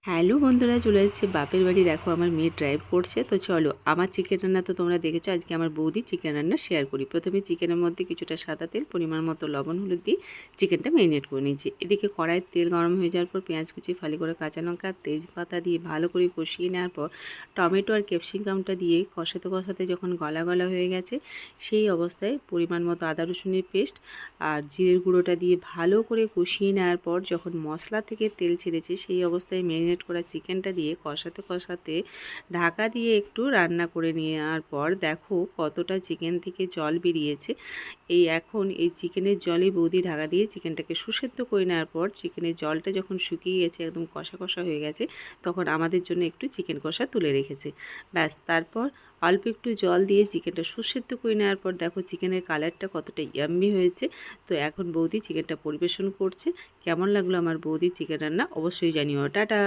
Hello বন্ধুরা, চলে যাচ্ছে বাপের বাড়ি। দেখো আমার মেয়ে ড্রাইভ করছে। তো চলো, আমার চিকেন রান্না তো তোমরা দেখেছো। আজকে আমার বৌদি চিকেন রান্না শেয়ার করি। প্রথমে চিকেনের মধ্যে কিছুটা সাদা তেল, পরিমাণ মতো লবণ হলুদ দিয়ে চিকেনটা ম্যারিনেট করে নিয়েছি। এদিকে কড়াইয়ের তেল গরম হয়ে যাওয়ার পর পেঁয়াজ কুচি, ফালি করে কাঁচা লঙ্কা, তেজপাতা দিয়ে ভালো করে কষিয়ে নেওয়ার পর টমেটো আর ক্যাপসিকামটা দিয়ে কষাতে কষাতে যখন গলা গলা হয়ে গেছে, সেই অবস্থায় পরিমাণ মতো আদা রসুনের পেস্ট আর জিরের গুঁড়োটা দিয়ে ভালো করে কষিয়ে নেওয়ার পর যখন মশলা থেকে তেল ছেড়েছে, সেই অবস্থায় ম্যারিনেট করা চিকেনটা দিয়ে কষাতে কষাতে ঢাকা দিয়ে একটু রান্না করে নেওয়ার পর দেখো কতটা চিকেন থেকে জল বেরিয়েছে। এখন এই চিকেনের জলে বৌদি ঢাকা দিয়ে চিকেনটাকে সুসেদ্ধ করে নেওয়ার পর চিকেনের জলটা যখন শুকিয়ে গেছে, একদম কষা কষা হয়ে গেছে, তখন আমাদের জন্য একটু চিকেন কষা তুলে রেখেছে। ব্যাস, তারপর অল্প একটু জল দিয়ে চিকেনটা সুসেদ্ধ করে নেওয়ার পর দেখো চিকেনের কালারটা কতটা ইয়াম্মি হয়েছে। তো এখন বৌদি চিকেনটা পরিবেশন করছে। কেমন লাগলো আমার বৌদির চিকেন রান্না অবশ্যই জানিও। টাটা।